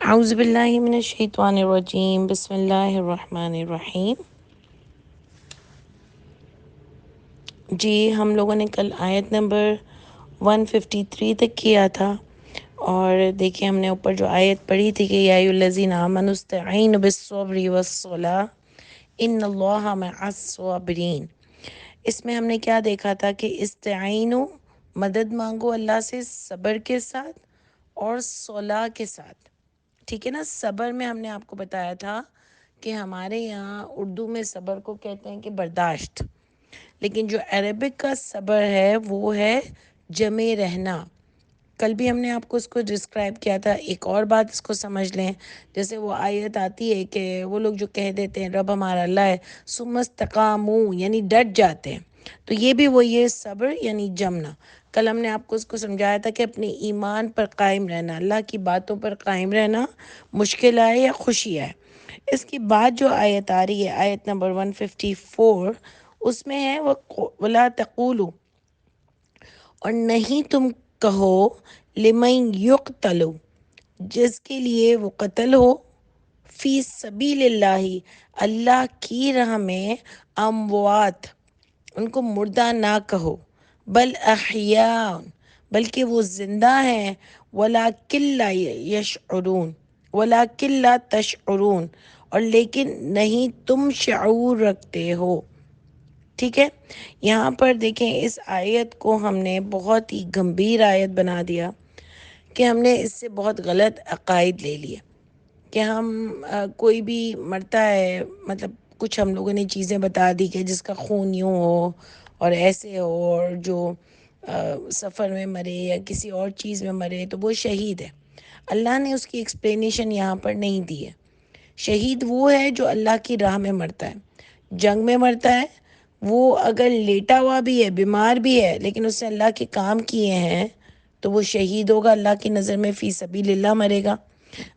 اعوذ باللہ من الشیطان الرجیم، بسم اللہ الرحمن الرحیم۔ جی، ہم لوگوں نے کل آیت نمبر 153 تک کیا تھا، اور دیکھیں ہم نے اوپر جو آیت پڑھی تھی کہ یا ایھا الذین آمنوا استعینوا بالصبر والصلاۃ ان اللہ مع الصابرین۔ اس میں ہم نے کیا دیکھا تھا کہ استعینوا، مدد مانگو اللہ سے صبر کے ساتھ اور صلاح کے ساتھ، ٹھیک ہے نا۔ صبر میں ہم نے آپ کو بتایا تھا کہ ہمارے یہاں اردو میں صبر کو کہتے ہیں کہ برداشت، لیکن جو عربک کا صبر ہے وہ ہے جمع رہنا۔ کل بھی ہم نے آپ کو اس کو ڈسکرائب کیا تھا۔ ایک اور بات اس کو سمجھ لیں، جیسے وہ آیت آتی ہے کہ وہ لوگ جو کہہ دیتے ہیں رب ہمارا اللہ ہے، ثم استقاموا، یعنی ڈٹ جاتے ہیں، تو یہ بھی وہ یہ صبر یعنی جمنا۔ کل ہم نے آپ کو اس کو سمجھایا تھا کہ اپنے ایمان پر قائم رہنا، اللہ کی باتوں پر قائم رہنا، مشکل آئے یا خوشی آئے۔ اس کے بعد جو آیت آ رہی ہے، آیت نمبر 154، اس میں ہے وَلَا تَقُولُوا، اور نہیں تم کہو لمن یقتل، جس کے لیے وہ قتل ہو، فی سبیل اللہ، اللہ کی راہ میں، اموات، ان کو مردہ نہ کہو، بل احیاء، بلکہ وہ زندہ ہیں، ولکن لا یشعرون، ولکن لا تشعرون، اور لیکن نہیں تم شعور رکھتے ہو۔ ٹھیک ہے، یہاں پر دیکھیں اس آیت کو ہم نے بہت ہی گمبھیر آیت بنا دیا کہ ہم نے اس سے بہت غلط عقائد لے لیے کہ ہم کوئی بھی مرتا ہے، مطلب کچھ ہم لوگوں نے چیزیں بتا دی کہ جس کا خون یوں ہو اور ایسے ہو، اور جو سفر میں مرے یا کسی اور چیز میں مرے تو وہ شہید ہے۔ اللہ نے اس کی ایکسپلینیشن یہاں پر نہیں دی ہے۔ شہید وہ ہے جو اللہ کی راہ میں مرتا ہے، جنگ میں مرتا ہے، وہ اگر لیٹا ہوا بھی ہے، بیمار بھی ہے، لیکن اس نے اللہ کے کام کیے ہیں تو وہ شہید ہوگا، اللہ کی نظر میں فی سبیل اللہ مرے گا۔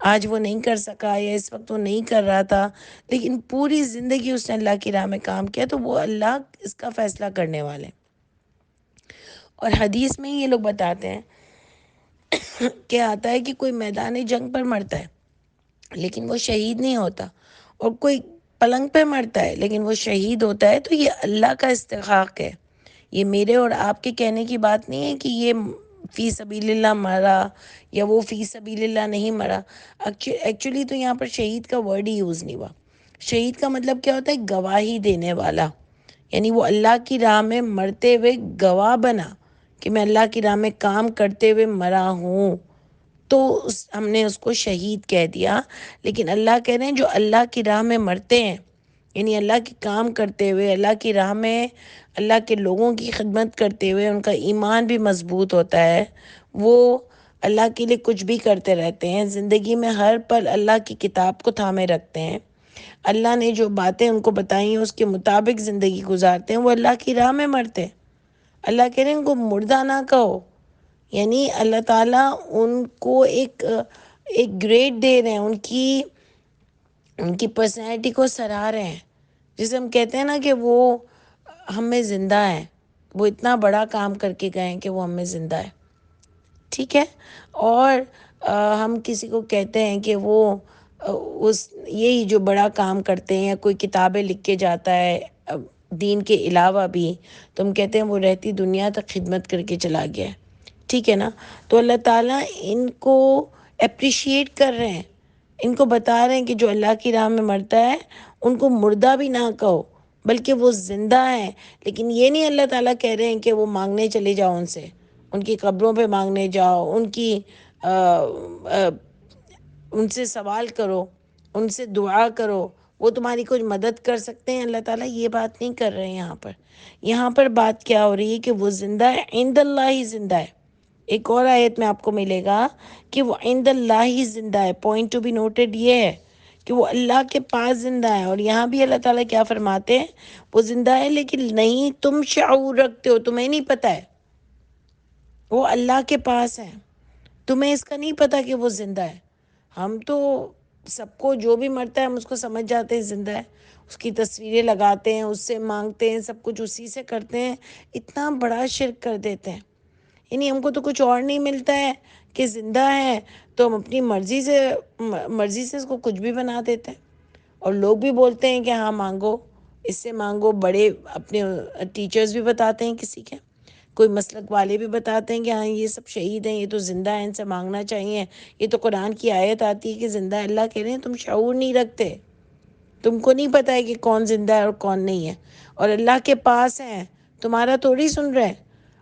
آج وہ نہیں کر سکا یا اس وقت وہ نہیں کر رہا تھا، لیکن پوری زندگی اس نے اللہ کی راہ میں کام کیا، تو وہ اللہ اس کا فیصلہ کرنے والے۔ اور حدیث میں یہ لوگ بتاتے ہیں کہ آتا ہے کہ کوئی میدان جنگ پر مرتا ہے لیکن وہ شہید نہیں ہوتا، اور کوئی پلنگ پہ مرتا ہے لیکن وہ شہید ہوتا ہے، تو یہ اللہ کا استحقاق ہے۔ یہ میرے اور آپ کے کہنے کی بات نہیں ہے کہ یہ فی سبیل اللہ مرا یا وہ فی سبیل اللہ نہیں مرا۔ ایکچولی تو یہاں پر شہید کا ورڈ ہی یوز نہیں ہوا۔ شہید کا مطلب کیا ہوتا ہے؟ گواہی دینے والا، یعنی وہ اللہ کی راہ میں مرتے ہوئے گواہ بنا کہ میں اللہ کی راہ میں کام کرتے ہوئے مرا ہوں، تو ہم نے اس کو شہید کہہ دیا۔ لیکن اللہ کہہ رہے ہیں جو اللہ کی راہ میں مرتے ہیں، یعنی اللہ کے کام کرتے ہوئے، اللہ کی راہ میں اللہ کے لوگوں کی خدمت کرتے ہوئے ان کا ایمان بھی مضبوط ہوتا ہے، وہ اللہ کے لیے کچھ بھی کرتے رہتے ہیں، زندگی میں ہر پل اللہ کی کتاب کو تھامے رکھتے ہیں، اللہ نے جو باتیں ان کو بتائی ہیں اس کے مطابق زندگی گزارتے ہیں، وہ اللہ کی راہ میں مرتے ہیں۔ اللہ کہہ رہے ہیں ان کو مردہ نہ کہو، یعنی اللہ تعالیٰ ان کو ایک گریڈ دے رہے ہیں، ان کی پرسنالٹی کو سراہ رہے ہیں، جسے ہم کہتے ہیں نا کہ وہ ہم میں زندہ ہے، وہ اتنا بڑا کام کر کے گئے ہیں کہ وہ ہم میں زندہ ہے۔ ٹھیک ہے، اور ہم کسی کو کہتے ہیں کہ وہ یہی جو بڑا کام کرتے ہیں، یا کوئی کتابیں لکھ کے جاتا ہے دین کے علاوہ بھی، تو ہم کہتے ہیں وہ رہتی دنیا تک خدمت کر کے چلا گیا ہے۔ ٹھیک ہے نا، تو اللہ تعالیٰ ان کو اپریشیٹ کر رہے ہیں، ان کو بتا رہے ہیں کہ جو اللہ کی راہ میں مرتا ہے ان کو مردہ بھی نہ کہو، بلکہ وہ زندہ ہیں۔ لیکن یہ نہیں اللہ تعالیٰ کہہ رہے ہیں کہ وہ مانگنے چلے جاؤ ان سے، ان کی قبروں پہ مانگنے جاؤ، ان سے سوال کرو، ان سے دعا کرو، وہ تمہاری کچھ مدد کر سکتے ہیں۔ اللہ تعالیٰ یہ بات نہیں کر رہے ہیں یہاں پر۔ یہاں پر بات کیا ہو رہی ہے کہ وہ زندہ ہے، عند اللہ ہی زندہ ہے۔ ایک اور آیت میں آپ کو ملے گا کہ وہ عند اللہ ہی زندہ ہے۔ پوائنٹ ٹو بی نوٹڈ یہ ہے کہ وہ اللہ کے پاس زندہ ہے، اور یہاں بھی اللہ تعالیٰ کیا فرماتے ہیں؟ وہ زندہ ہے لیکن نہیں تم شعور رکھتے ہو، تمہیں نہیں پتہ ہے، وہ اللہ کے پاس ہے، تمہیں اس کا نہیں پتہ کہ وہ زندہ ہے۔ ہم تو سب کو جو بھی مرتا ہے ہم اس کو سمجھ جاتے ہیں زندہ ہے، اس کی تصویریں لگاتے ہیں، اس سے مانگتے ہیں، سب کچھ اسی سے کرتے ہیں، اتنا بڑا شرک کر دیتے ہیں۔ یعنی ہم کو تو کچھ اور نہیں ملتا ہے کہ زندہ ہے تو ہم اپنی مرضی سے اس کو کچھ بھی بنا دیتے ہیں. اور لوگ بھی بولتے ہیں کہ ہاں مانگو، اس سے مانگو. بڑے اپنے ٹیچرز بھی بتاتے ہیں، کسی کے کوئی مسلک والے بھی بتاتے ہیں کہ ہاں یہ سب شہید ہیں، یہ تو زندہ ہیں، ان سے مانگنا چاہیے. یہ تو قرآن کی آیت آتی ہے کہ زندہ ہے. اللہ کہہ رہے ہیں تم شعور نہیں رکھتے، تم کو نہیں پتہ ہے کہ کون زندہ ہے اور کون نہیں ہے، اور اللہ کے پاس ہیں، تمہارا تھوڑی سن رہے ہیں.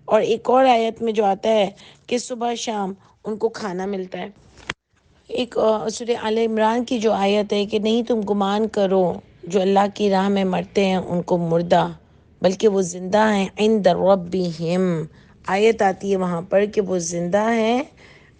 اور ایک اور آیت میں جو آتا ہے کہ صبح شام ان کو کھانا ملتا ہے. ایک سورہ آل عمران کی جو آیت ہے کہ نہیں تم گمان کرو جو اللہ کی راہ میں مرتے ہیں ان کو مردہ، بلکہ وہ زندہ ہیں عند ربہم. آیت آتی ہے وہاں پر کہ وہ زندہ ہیں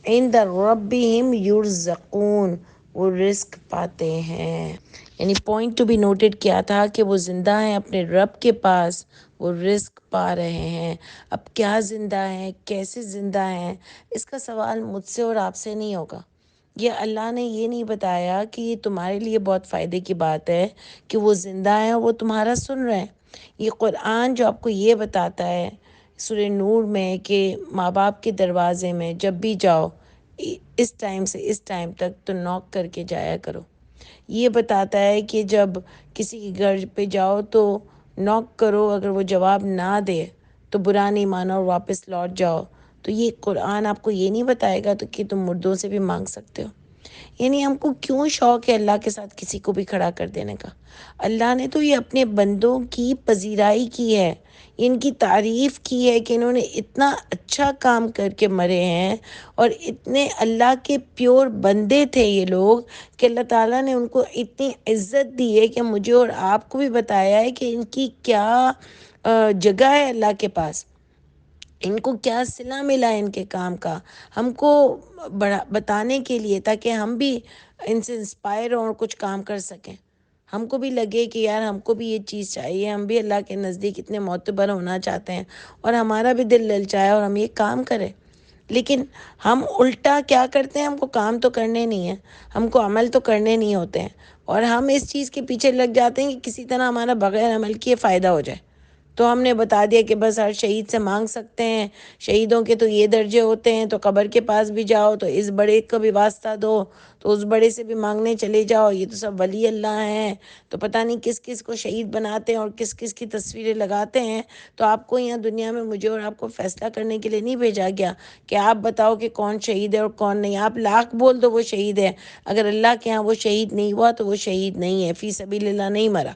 عند ربہم یرزقون، وہ رزق پاتے ہیں. یعنی پوائنٹ ٹو بی نوٹڈ کیا تھا کہ وہ زندہ ہیں اپنے رب کے پاس، وہ رزق پا رہے ہیں. اب کیا زندہ ہیں، کیسے زندہ ہیں، اس کا سوال مجھ سے اور آپ سے نہیں ہوگا. یہ اللہ نے یہ نہیں بتایا کہ یہ تمہارے لیے بہت فائدے کی بات ہے کہ وہ زندہ ہیں اور وہ تمہارا سن رہے ہیں. یہ قرآن جو آپ کو یہ بتاتا ہے سورہ نور میں کہ ماں باپ کے دروازے میں جب بھی جاؤ اس ٹائم سے اس ٹائم تک تو نوک کر کے جایا کرو. یہ بتاتا ہے کہ جب کسی کے گھر پہ جاؤ تو نوک کرو، اگر وہ جواب نہ دے تو برا نہیں مانو اور واپس لوٹ جاؤ. تو یہ قرآن آپ کو یہ نہیں بتائے گا تو کہ تم مردوں سے بھی مانگ سکتے ہو. یعنی ہم کو کیوں شوق ہے اللہ کے ساتھ کسی کو بھی کھڑا کر دینے کا؟ اللہ نے تو یہ اپنے بندوں کی پذیرائی کی ہے، ان کی تعریف کی ہے کہ انہوں نے اتنا اچھا کام کر کے مرے ہیں اور اتنے اللہ کے پیور بندے تھے یہ لوگ کہ اللہ تعالیٰ نے ان کو اتنی عزت دی ہے کہ مجھے اور آپ کو بھی بتایا ہے کہ ان کی کیا جگہ ہے اللہ کے پاس، ان کو کیا صلہ ملا ہے ان کے کام کا، ہم کو بتانے کے لیے تاکہ ہم بھی ان سے انسپائر ہوں اور کچھ کام کر سکیں. ہم کو بھی لگے کہ یار ہم کو بھی یہ چیز چاہیے، ہم بھی اللہ کے نزدیک اتنے معتبر ہونا چاہتے ہیں اور ہمارا بھی دل للچائے اور ہم یہ کام کریں. لیکن ہم الٹا کیا کرتے ہیں، ہم کو کام تو کرنے نہیں ہیں، ہم کو عمل تو کرنے نہیں ہوتے ہیں، اور ہم اس چیز کے پیچھے لگ جاتے ہیں کہ کسی طرح ہمارا بغیر عمل کیے فائدہ ہو جائے. تو ہم نے بتا دیا کہ بس ہر شہید سے مانگ سکتے ہیں، شہیدوں کے تو یہ درجے ہوتے ہیں، تو قبر کے پاس بھی جاؤ تو اس بڑے کو بھی واسطہ دو، تو اس بڑے سے بھی مانگنے چلے جاؤ، یہ تو سب ولی اللہ ہیں. تو پتہ نہیں کس کس کو شہید بناتے ہیں اور کس کس کی تصویریں لگاتے ہیں. تو آپ کو یہاں دنیا میں مجھے اور آپ کو فیصلہ کرنے کے لیے نہیں بھیجا گیا کہ آپ بتاؤ کہ کون شہید ہے اور کون نہیں. آپ لاکھ بول دو وہ شہید ہے، اگر اللہ کے ہاں وہ شہید نہیں ہوا تو وہ شہید نہیں ہے، فی سبیل اللہ نہیں مرا.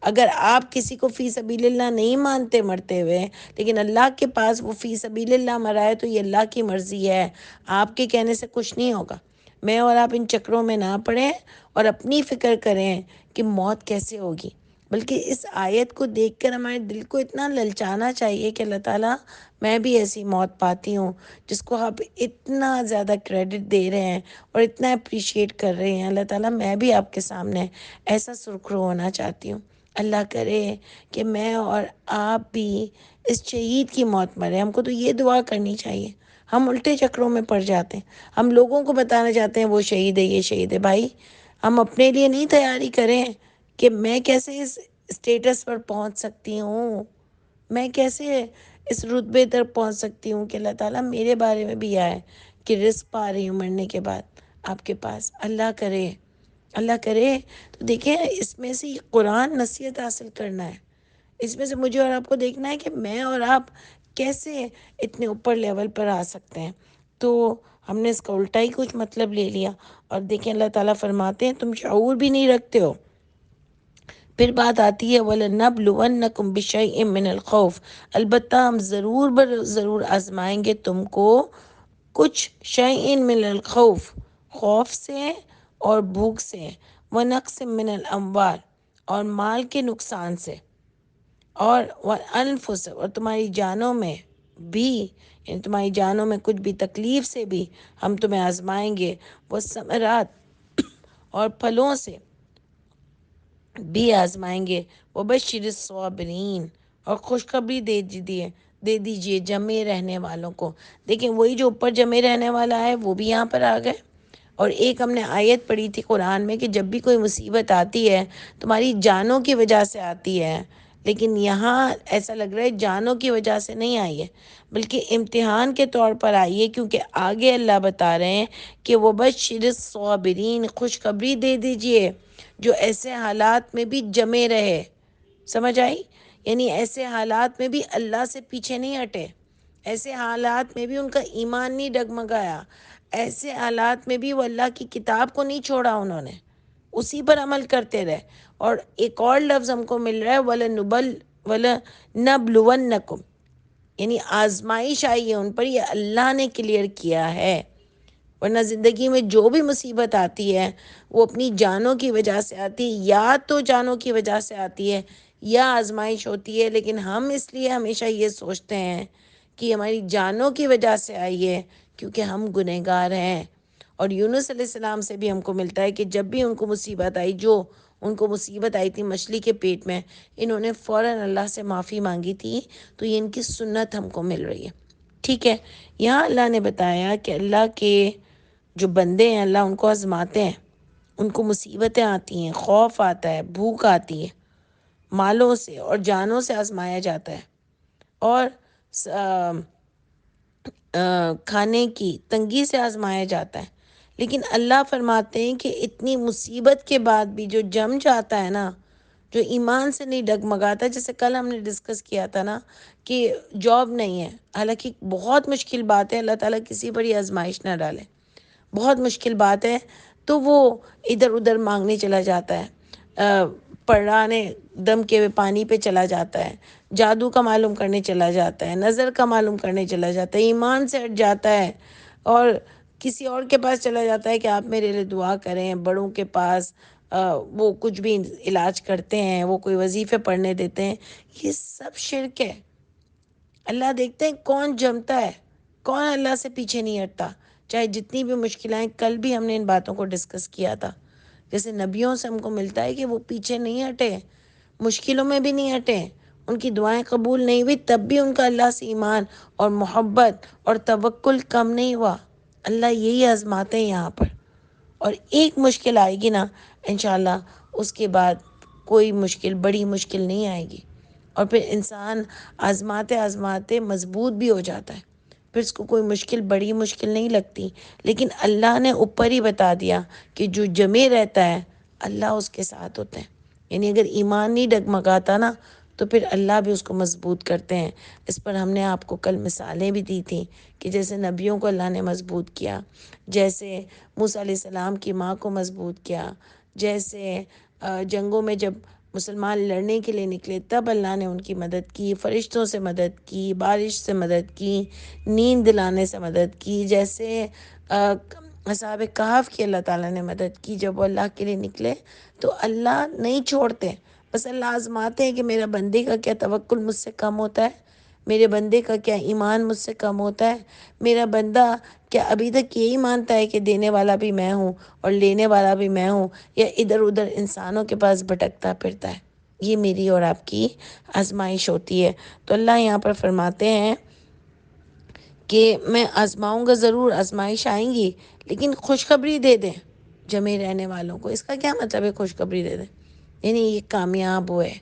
اگر آپ کسی کو فی سبیل اللہ نہیں مانتے مرتے ہوئے، لیکن اللہ کے پاس وہ فی سبیل اللہ مرا ہے، تو یہ اللہ کی مرضی ہے، آپ کے کہنے سے کچھ نہیں ہوگا. میں اور آپ ان چکروں میں نہ پڑیں اور اپنی فکر کریں کہ موت کیسے ہوگی. بلکہ اس آیت کو دیکھ کر ہمارے دل کو اتنا للچانا چاہیے کہ اللہ تعالیٰ میں بھی ایسی موت پاتی ہوں جس کو آپ اتنا زیادہ کریڈٹ دے رہے ہیں اور اتنا اپریشیٹ کر رہے ہیں. اللہ تعالیٰ میں بھی آپ کے سامنے ایسا سرخرو ہونا چاہتی ہوں. اللہ کرے کہ میں اور آپ بھی اس شہید کی موت مرے. ہم کو تو یہ دعا کرنی چاہیے. ہم الٹے چکروں میں پڑ جاتے ہیں، ہم لوگوں کو بتانا چاہتے ہیں وہ شہید ہے یہ شہید ہے. بھائی ہم اپنے لیے نہیں تیاری کریں کہ میں کیسے اس اسٹیٹس پر پہنچ سکتی ہوں، میں کیسے اس رتبے تک پہنچ سکتی ہوں کہ اللہ تعالیٰ میرے بارے میں بھی آئے کہ رزق پا رہی ہوں مرنے کے بعد آپ کے پاس. اللہ کرے، اللہ کرے. تو دیکھیں اس میں سے قرآن نصیحت حاصل کرنا ہے، اس میں سے مجھے اور آپ کو دیکھنا ہے کہ میں اور آپ کیسے اتنے اوپر لیول پر آ سکتے ہیں. تو ہم نے اس کا الٹا ہی کچھ مطلب لے لیا. اور دیکھیں اللہ تعالیٰ فرماتے ہیں تم شعور بھی نہیں رکھتے ہو. پھر بات آتی ہے وَلَنَبْلُوَنَّكُمْ بِشَيْءٍ مِّنَ الْخَوْفِ، البتہ ہم ضرور آزمائیں گے تم کو کچھ شَيْءٍ مِّنَ الْخَوْفِ، خوف سے اور بھوک سے، وَنَقْصٍ مِّنَ الْأَمْوَالِ اور مال کے نقصان سے، اور وَأَنفُسِ اور تمہاری جانوں میں بھی، یعنی تمہاری جانوں میں کچھ بھی تکلیف سے بھی ہم تمہیں آزمائیں گے. وہ ثمرات اور پھلوں سے بھی آزمائیں گے. وَبَشِّرِ الصَّابِرِينَ اور خوشخبری دے دیجئے جمے رہنے والوں کو. دیکھیں وہی جو اوپر جمے رہنے والا ہے وہ بھی یہاں پر آ گئے. اور ایک ہم نے آیت پڑھی تھی قرآن میں کہ جب بھی کوئی مصیبت آتی ہے تمہاری جانوں کی وجہ سے آتی ہے، لیکن یہاں ایسا لگ رہا ہے جانوں کی وجہ سے نہیں آئی ہے، بلکہ امتحان کے طور پر آئی ہے، کیونکہ آگے اللہ بتا رہے ہیں کہ وہ بشر الصابرین، خوشخبری دے دیجئے جو ایسے حالات میں بھی جمے رہے۔ سمجھ آئی؟ یعنی ایسے حالات میں بھی اللہ سے پیچھے نہیں ہٹے، ایسے حالات میں بھی ان کا ایمان نہیں ڈگمگایا، ایسے حالات میں بھی وہ اللہ کی کتاب کو نہیں چھوڑا، انہوں نے اسی پر عمل کرتے رہے۔ اور ایک اور لفظ ہم کو مل رہا ہے وَلَنَبْلُوَنَّكُمْ، یعنی آزمائش آئی ہے ان پر، یہ اللہ نے کلیئر کیا ہے۔ ورنہ زندگی میں جو بھی مصیبت آتی ہے وہ اپنی جانوں کی وجہ سے آتی ہے، یا تو جانوں کی وجہ سے آتی ہے یا آزمائش ہوتی ہے، لیکن ہم اس لیے ہمیشہ یہ سوچتے ہیں کہ ہماری جانوں کی وجہ سے آئی ہے کیونکہ ہم گنہگار ہیں۔ اور یونس علیہ السلام سے بھی ہم کو ملتا ہے کہ جب بھی ان کو مصیبت آئی، جو ان کو مصیبت آئی تھی مچھلی کے پیٹ میں، انہوں نے فوراً اللہ سے معافی مانگی تھی، تو یہ ان کی سنت ہم کو مل رہی ہے۔ ٹھیک ہے، یہاں اللہ نے بتایا کہ اللہ کے جو بندے ہیں اللہ ان کو آزماتے ہیں، ان کو مصیبتیں آتی ہیں، خوف آتا ہے، بھوک آتی ہے، مالوں سے اور جانوں سے آزمایا جاتا ہے، اور کھانے کی تنگی سے آزمایا جاتا ہے۔ لیکن اللہ فرماتے ہیں کہ اتنی مصیبت کے بعد بھی جو جم جاتا ہے نا، جو ایمان سے نہیں ڈگمگاتا، جیسے کل ہم نے ڈسکس کیا تھا نا کہ جاب نہیں ہے، حالانکہ بہت مشکل بات ہے، اللہ تعالیٰ کسی پر یہ آزمائش نہ ڈالے، بہت مشکل بات ہے، تو وہ ادھر ادھر مانگنے چلا جاتا ہے، پڑھانے دم کے پانی پہ چلا جاتا ہے، جادو کا معلوم کرنے چلا جاتا ہے، نظر کا معلوم کرنے چلا جاتا ہے، ایمان سے ہٹ جاتا ہے اور کسی اور کے پاس چلا جاتا ہے کہ آپ میرے لیے دعا کریں، بڑوں کے پاس وہ کچھ بھی علاج کرتے ہیں، وہ کوئی وظیفے پڑھنے دیتے ہیں، یہ سب شرک ہے۔ اللہ دیکھتے ہیں کون جمتا ہے، کون اللہ سے پیچھے نہیں ہٹتا، چاہے جتنی بھی مشکلیں، کل بھی ہم نے ان باتوں کو ڈسکس کیا تھا۔ جیسے نبیوں سے ہم کو ملتا ہے کہ وہ پیچھے نہیں ہٹے، مشکلوں میں بھی نہیں ہٹے، ان کی دعائیں قبول نہیں ہوئی تب بھی ان کا اللہ سے ایمان اور محبت اور توکل کم نہیں ہوا۔ اللہ یہی آزماتے ہیں یہاں پر، اور ایک مشکل آئے گی نا انشاءاللہ، اس کے بعد کوئی مشکل، بڑی مشکل نہیں آئے گی، اور پھر انسان آزماتے آزماتے مضبوط بھی ہو جاتا ہے، پھر اس کو کوئی مشکل، بڑی مشکل نہیں لگتی۔ لیکن اللہ نے اوپر ہی بتا دیا کہ جو جمے رہتا ہے اللہ اس کے ساتھ ہوتے ہیں، یعنی اگر ایمان نہیں ڈگمگاتا نا تو پھر اللہ بھی اس کو مضبوط کرتے ہیں۔ اس پر ہم نے آپ کو کل مثالیں بھی دی تھیں کہ جیسے نبیوں کو اللہ نے مضبوط کیا، جیسے موسیٰ علیہ السلام کی ماں کو مضبوط کیا، جیسے جنگوں میں جب مسلمان لڑنے کے لیے نکلے تب اللہ نے ان کی مدد کی، فرشتوں سے مدد کی، بارش سے مدد کی، نیند دلانے سے مدد کی، جیسے اصحاب کہف کی اللہ تعالیٰ نے مدد کی جب وہ اللہ کے لیے نکلے۔ تو اللہ نہیں چھوڑتے، بس اللہ آزماتے ہیں کہ میرا بندے کا کیا توکل مجھ سے کم ہوتا ہے، میرے بندے کا کیا ایمان مجھ سے کم ہوتا ہے، میرا بندہ کیا ابھی تک یہی مانتا ہے کہ دینے والا بھی میں ہوں اور لینے والا بھی میں ہوں، یا ادھر ادھر انسانوں کے پاس بھٹکتا پھرتا ہے۔ یہ میری اور آپ کی آزمائش ہوتی ہے۔ تو اللہ یہاں پر فرماتے ہیں کہ میں آزماؤں گا، ضرور آزمائش آئیں گی، لیکن خوشخبری دے دیں جمے رہنے والوں کو۔ اس کا کیا مطلب ہے خوشخبری دے دیں؟ یعنی یہ کامیاب ہوئے،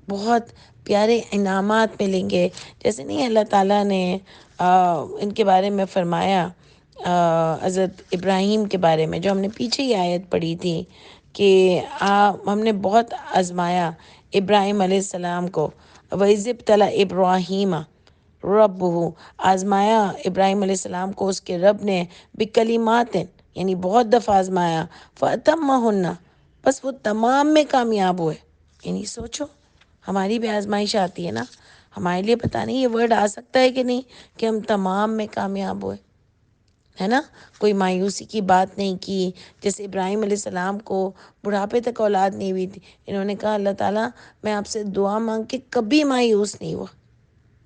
بہت پیارے انعامات ملیں گے، جیسے نہیں اللہ تعالیٰ نے ان کے بارے میں فرمایا، حضرت ابراہیم کے بارے میں، جو ہم نے پیچھے ہی آیت پڑھی تھی کہ ہم نے بہت آزمایا ابراہیم علیہ السلام کو، وَإِذِ ابْتَلَىٰ إِبْرَاهِيمَ رَبُّهُ، آزمایا ابراہیم علیہ السلام کو اس کے رب نے، بکلمات، یعنی بہت دفعہ آزمایا، فَأَتَمَّهُنَّ، بس وہ تمام میں کامیاب ہوئے۔ یعنی سوچو ہماری بھی آزمائش آتی ہے نا، ہمارے لیے پتہ نہیں یہ ورڈ آ سکتا ہے کہ نہیں کہ ہم تمام میں کامیاب ہوئے، ہے نا؟ کوئی مایوسی کی بات نہیں کی، جیسے ابراہیم علیہ السلام کو بڑھاپے تک اولاد نہیں ہوئی تھی، انہوں نے کہا اللہ تعالیٰ میں آپ سے دعا مانگ کے کبھی مایوس نہیں ہوا۔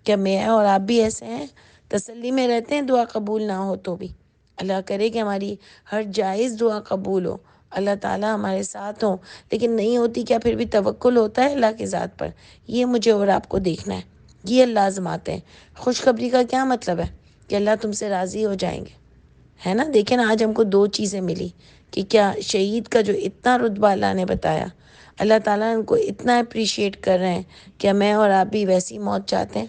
کیا میں اور آپ بھی ایسے ہیں؟ تسلی میں رہتے ہیں دعا قبول نہ ہو تو بھی؟ اللہ کرے کہ ہماری ہر جائز دعا قبول ہو، اللہ تعالیٰ ہمارے ساتھ ہوں، لیکن نہیں ہوتی کیا پھر بھی توکل ہوتا ہے اللہ کی ذات پر؟ یہ مجھے اور آپ کو دیکھنا ہے، یہ اللہ آزماتے ہیں۔ خوشخبری کا کیا مطلب ہے؟ کہ اللہ تم سے راضی ہو جائیں گے، ہے نا؟ دیکھیں نا آج ہم کو دو چیزیں ملی کہ کیا شہید کا جو اتنا رتبہ اللہ نے بتایا، اللہ تعالیٰ ان کو اتنا اپریشیٹ کر رہے ہیں کہ میں اور آپ بھی ویسی موت چاہتے ہیں.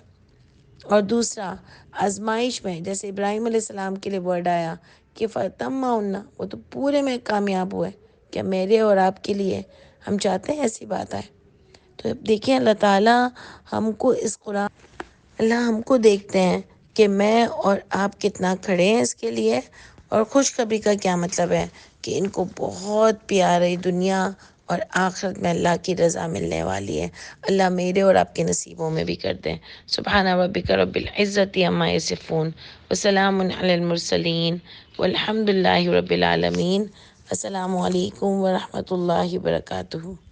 اور دوسرا آزمائش میں جیسے ابراہیم علیہ السلام کے لیے ورڈ آیا کہ فتمّ، وہ تو پورے میں کامیاب ہوئے. کیا میرے اور آپ کے لیے ہم چاہتے ہیں ایسی بات آئے؟ تو دیکھیں اللہ تعالیٰ ہم کو اس قرآن، اللہ ہم کو دیکھتے ہیں کہ میں اور آپ کتنا کھڑے ہیں اس کے لیے. اور خوشخبری کا کیا مطلب ہے کہ ان کو بہت پیاری دنیا اور آخرت میں اللہ کی رضا ملنے والی ہے. اللہ میرے اور آپ کے نصیبوں میں بھی کر دیں. سبحان ربک رب العزت عما یصفون وسلام علی المرسلین والحمد للہ رب العالمین. السلام علیکم ورحمۃ اللہ وبرکاتہ.